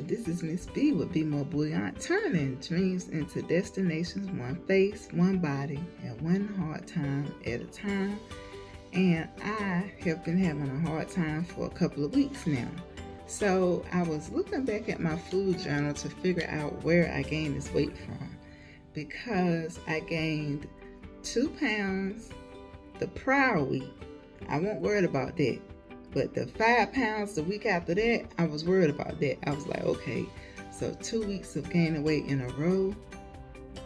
this is Miss B with Be More Bouillante, turning dreams into destinations, one face, one body, and one hard time at a time. And I have been having a hard time for a couple of weeks now. So I was looking back at my food journal to figure out where I gained this weight from, because I gained 2 pounds the prior week. I wasn't worried about that. But the 5 pounds the week after that, I was worried about that. I was like, okay, so 2 weeks of gaining weight in a row,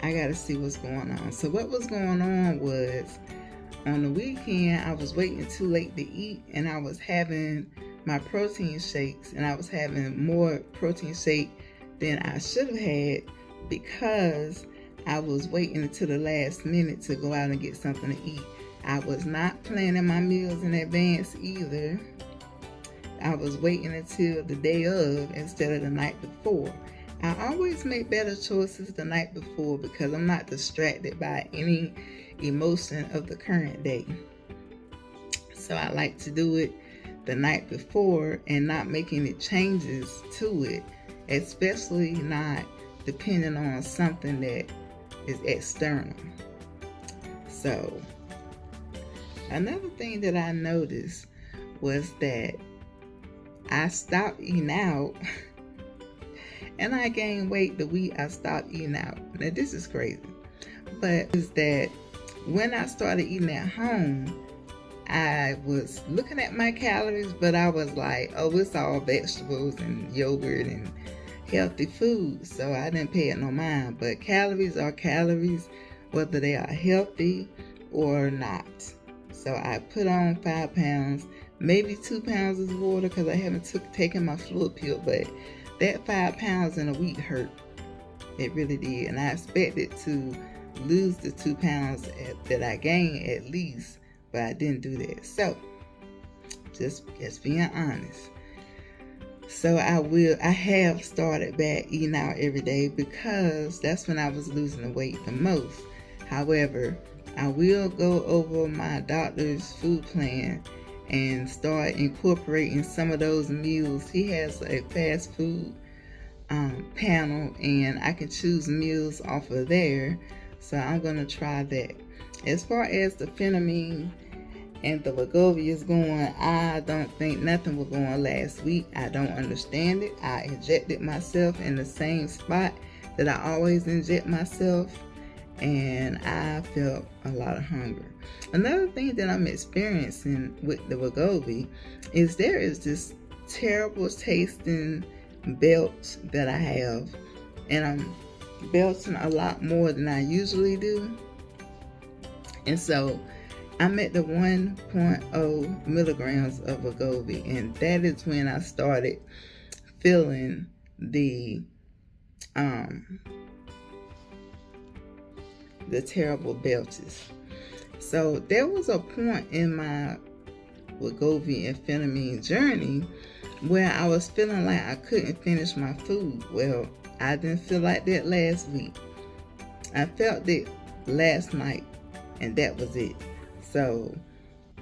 I got to see what's going on. So what was going on was, on the weekend, I was waiting too late to eat, and I was having my protein shakes, and I was having more protein shake than I should have had because I was waiting until the last minute to go out and get something to eat. I was not planning my meals in advance either. I was waiting until the day of instead of the night before. I always make better choices the night before because I'm not distracted by any emotion of the current day. So I like to do it the night before and not make any changes to it, especially not depending on something that is external. So another thing that I noticed was that I stopped eating out and I gained weight the week I stopped eating out. Now this is crazy, but is that when I started eating at home, I was looking at my calories, but I was like, oh, it's all vegetables and yogurt and healthy food, so I didn't pay it no mind. But calories are calories, whether they are healthy or not. So I put on 5 pounds, maybe 2 pounds is water because I haven't taken my fluid pill, but that 5 pounds in a week hurt. It really did. And I expected to lose the 2 pounds that I gained at least, but I didn't do that. So just being honest. So I have started back eating out every day because that's when I was losing the weight the most. However, I will go over my doctor's food plan and start incorporating some of those meals. He has a fast food panel, and I can choose meals off of there. So I'm going to try that. As far as the Phentermine and the Wegovy is going, I don't think nothing was going last week. I don't understand it. I injected myself in the same spot that I always inject myself, and I felt a lot of hunger. Another thing that I'm experiencing with the Wegovy is there is this terrible tasting belt that I have, and I'm belching a lot more than I usually do. And so I'm at the 1.0 milligrams of Wegovy, and that is when I started feeling the terrible belches. So there was a point in my Wegovy and Phentermine journey where I was feeling like I couldn't finish my food. Well, I didn't feel like that last week. I felt it last night, and that was it. So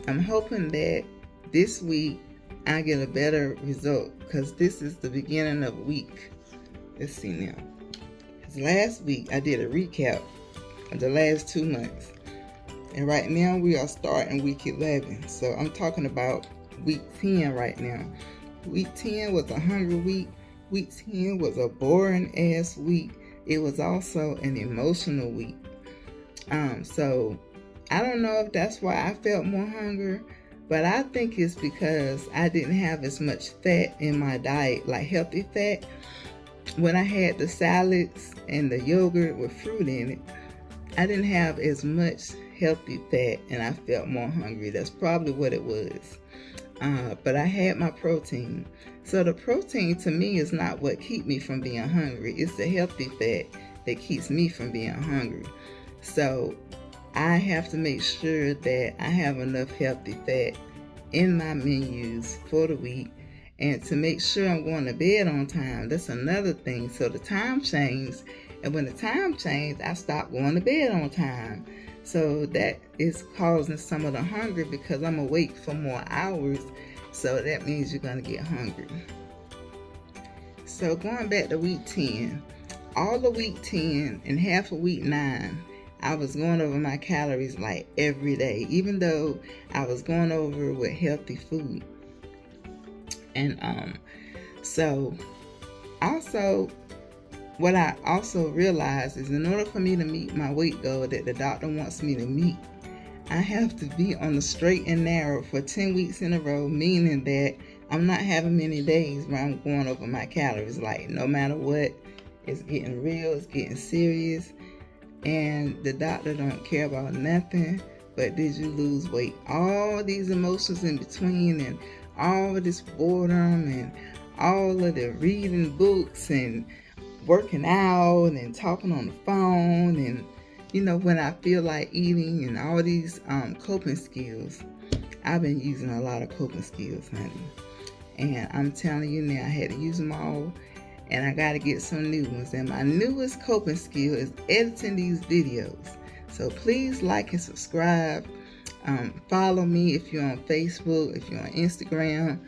I'm hoping that this week I get a better result, because this is the beginning of a week. Let's see now. Because last week I did a recap of the last 2 months. And right now we are starting week 11. So I'm talking about week 10 right now. Week 10 was a hungry week. Week 10 was a boring ass week. It was also an emotional week. So I don't know if that's why I felt more hunger, but I think it's because I didn't have as much fat in my diet, like healthy fat. When I had the salads and the yogurt with fruit in it, I didn't have as much healthy fat, and I felt more hungry. That's probably what it was. But I had my protein. So the protein to me is not what keeps me from being hungry. It's the healthy fat that keeps me from being hungry. So I have to make sure that I have enough healthy fat in my menus for the week, and to make sure I'm going to bed on time. That's another thing. So the time changed, and when the time changed, I stopped going to bed on time. So that is causing some of the hunger because I'm awake for more hours. So that means you're going to get hungry. So going back to week 10, all of week 10 and half of week 9, I was going over my calories like every day, even though I was going over with healthy food. And so also, what I also realized is in order for me to meet my weight goal that the doctor wants me to meet, I have to be on the straight and narrow for 10 weeks in a row, meaning that I'm not having many days where I'm going over my calories. Like, no matter what, it's getting real, it's getting serious, and the doctor don't care about nothing but did you lose weight. All these emotions in between, and all of this boredom, and all of the reading books and working out and talking on the phone, and when I feel like eating, and all these coping skills. I've been using a lot of coping skills, honey, and I'm telling you now, I had to use them all, and I got to get some new ones. And my newest coping skill is editing these videos. So please like and subscribe. Follow me if you're on Facebook, if you're on Instagram.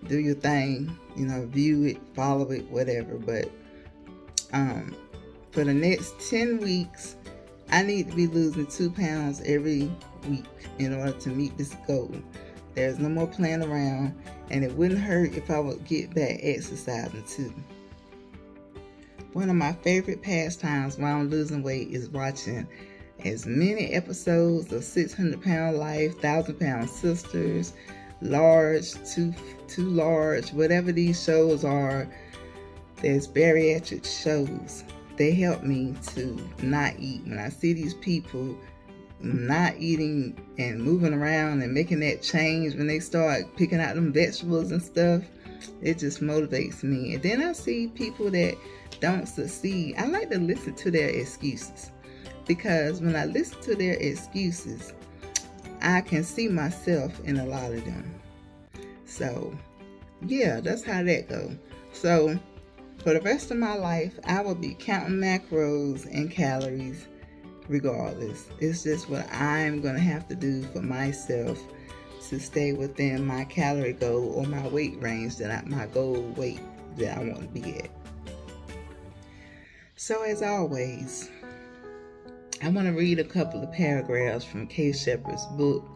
Do your thing, view it, follow it, whatever. But for the next 10 weeks, I need to be losing 2 pounds every week in order to meet this goal. There's no more playing around, and it wouldn't hurt if I would get back exercising too. One of my favorite pastimes while I'm losing weight is watching as many episodes of 600 Pound Life, 1,000 Pound Sisters, Large, Too Large, whatever these shows are. There's bariatric shows. They help me to not eat. When I see these people not eating and moving around and making that change, when they start picking out them vegetables and stuff, it just motivates me. And then I see people that don't succeed. I like to listen to their excuses, because when I listen to their excuses, I can see myself in a lot of them. So yeah, that's how that goes. So for the rest of my life, I will be counting macros and calories regardless. It's just what I'm going to have to do for myself to stay within my calorie goal or my weight range, my goal weight that I want to be at. So as always, I want to read a couple of paragraphs from Kay Shepherd's book.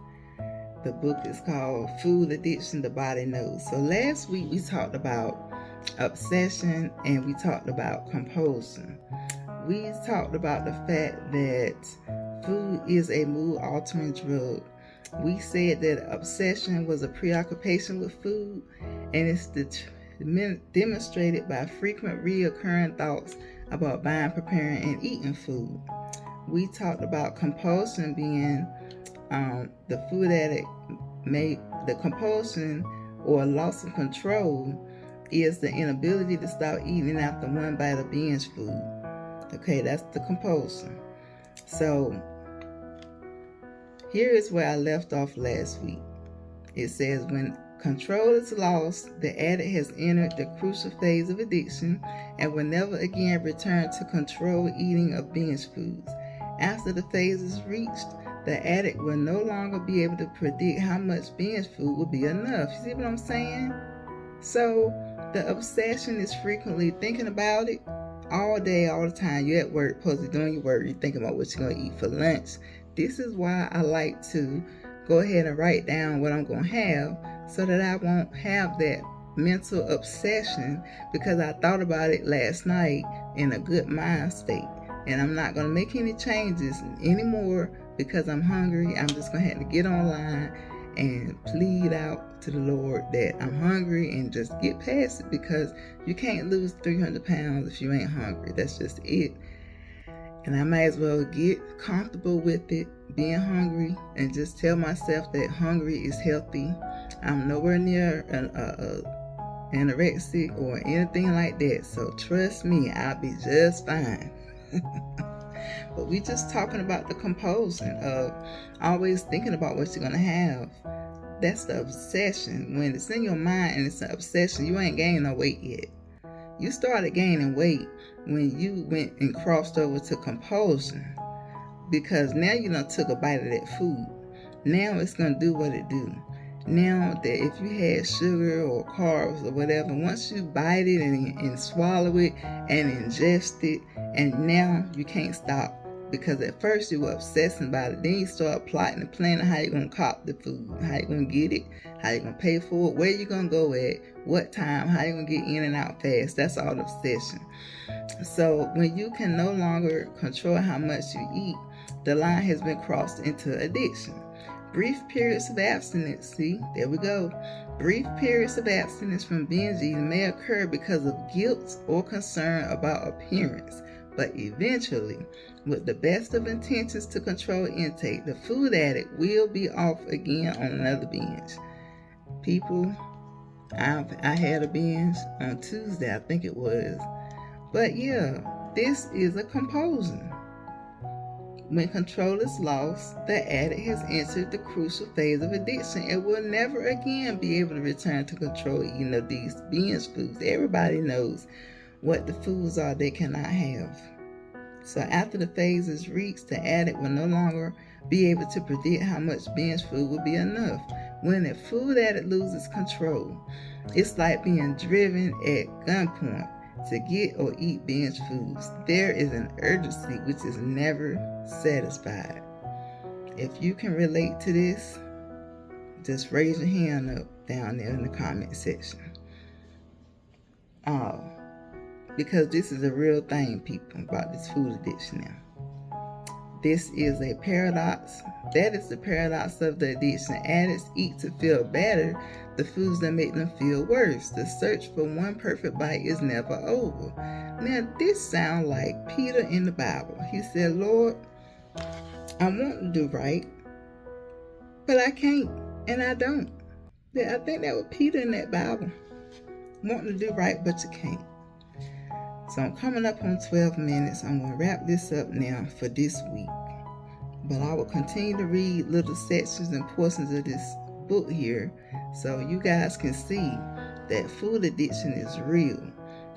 The book is called Food Addiction, The Body Knows. So last week we talked about obsession and we talked about compulsion. We talked about the fact that food is a mood-altering drug. We said that obsession was a preoccupation with food, and it's demonstrated by frequent reoccurring thoughts about buying, preparing, and eating food. We talked about compulsion being the food addict the compulsion or loss of control is the inability to stop eating after one bite of binge food. Okay, that's the compulsion. So here is where I left off last week. It says, when control is lost, the addict has entered the crucial phase of addiction and will never again return to controlled eating of binge foods. After the phase is reached, the addict will no longer be able to predict how much binge food will be enough. You see what I'm saying? So the obsession is frequently thinking about it all day, all the time. You're at work, supposed to be doing your work, you're thinking about what you're going to eat for lunch. This is why I like to go ahead and write down what I'm going to have, so that I won't have that mental obsession because I thought about it last night in a good mind state. And I'm not going to make any changes anymore because I'm hungry. I'm just going to have to get online and plead out to the Lord that I'm hungry and just get past it, because you can't lose 300 pounds if you ain't hungry. That's just it. And I might as well get comfortable with it, being hungry, and just tell myself that hungry is healthy. I'm nowhere near anorexic or anything like that. So trust me, I'll be just fine. But we just talking about the compulsion of always thinking about what you're going to have. That's the obsession. When it's in your mind and it's an obsession, you ain't gaining no weight yet. You started gaining weight when you went and crossed over to compulsion, because now you done took a bite of that food. Now it's going to do what it do. Now that if you had sugar or carbs or whatever, once you bite it and swallow it and ingest it, and now you can't stop. Because at first you were obsessing about it, then you start plotting and planning how you're going to cop the food, how you're going to get it, how you're going to pay for it, where you're going to go at, what time, how you're going to get in and out fast. That's all the obsession. So when you can no longer control how much you eat, the line has been crossed into addiction. Brief periods of abstinence, see, there we go. Brief periods of abstinence from binge eating may occur because of guilt or concern about appearance. But eventually, with the best of intentions to control intake, the food addict will be off again on another binge. People, I had a binge on Tuesday, I think it was. But yeah, this is a compulsion. When control is lost, the addict has entered the crucial phase of addiction and will never again be able to return to control eating of these binge foods. Everybody knows what the foods are they cannot have. So after the phase is reached, the addict will no longer be able to predict how much binge food will be enough. When a food addict loses control, it's like being driven at gunpoint to get or eat binge foods. There is an urgency which is never satisfied. If you can relate to this, just raise your hand up down there in the comment section. Because this is a real thing, people, about this food addiction now. This is a paradox. That is the paradox of the addiction. Addicts eat to feel better. The foods that make them feel worse. The search for one perfect bite is never over. Now, this sounds like Peter in the Bible. He said, Lord, I want to do right, but I can't, and I don't. I think that was Peter in that Bible. Wanting to do right, but you can't. So I'm coming up on 12 minutes. I'm going to wrap this up now for this week. But I will continue to read little sections and portions of this book here so you guys can see that food addiction is real.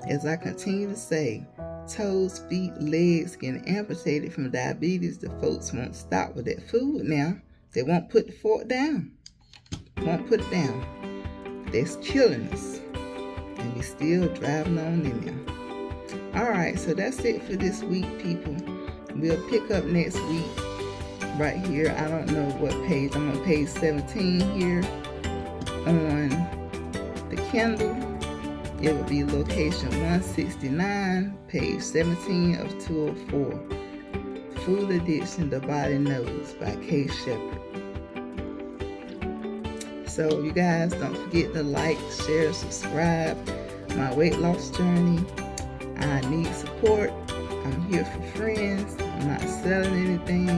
As I continue to say, toes, feet, legs getting amputated from diabetes. The folks won't stop with that food now. They won't put the fork down. Won't put it down. That's killing us. And we still driving on in there. Alright, so that's it for this week, people. We'll pick up next week right here. I don't know what page. I'm on page 17 here on the Kindle. It will be location 169, page 17 of 204. Food Addiction, The Body Knows by Kay Shepherd. So you guys don't forget to like, share, subscribe. My weight loss journey. I need support. I'm here for friends. I'm not selling anything.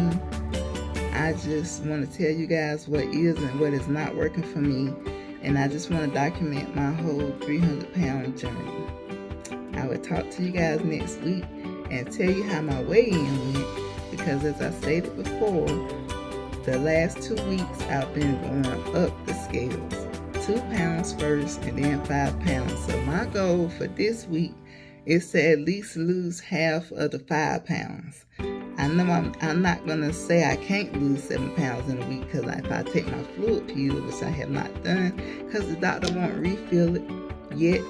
I just want to tell you guys what is and what is not working for me. And I just want to document my whole 300-pound journey. I will talk to you guys next week and tell you how my weigh-in went. Because as I stated before, the last 2 weeks I've been going up the scales. 2 pounds first and then 5 pounds. So my goal for this week is to at least lose half of the 5 pounds. I know I'm not going to say I can't lose 7 pounds in a week, because if I take my fluid pill, which I have not done, because the doctor won't refill it yet.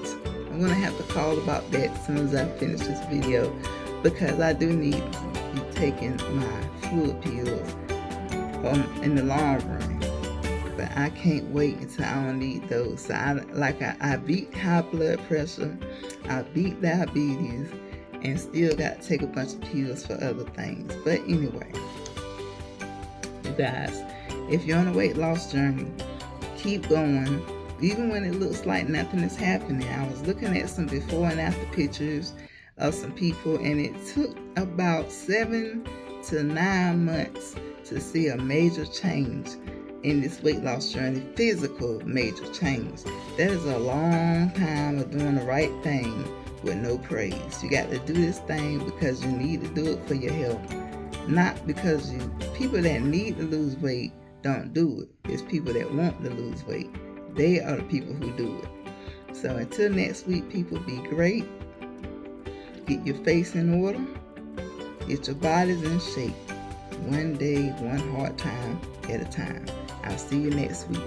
I'm going to have to call about that as soon as I finish this video, because I do need to be taking my fluid pills in the long run. But I can't wait until I don't need those. So I beat high blood pressure, I beat diabetes, and still got to take a bunch of pills for other things. But anyway, you guys, if you're on a weight loss journey, keep going. Even when it looks like nothing is happening. I was looking at some before and after pictures of some people, and it took about 7 to 9 months to see a major change in this weight loss journey, physical major change. That is a long time of doing the right thing with no praise. You got to do this thing because you need to do it for your health, not because people that need to lose weight don't do it. It's people that want to lose weight. They are the people who do it. So until next week, people, be great. Get your face in order. Get your bodies in shape. One day, one hard time at a time. I'll see you next week.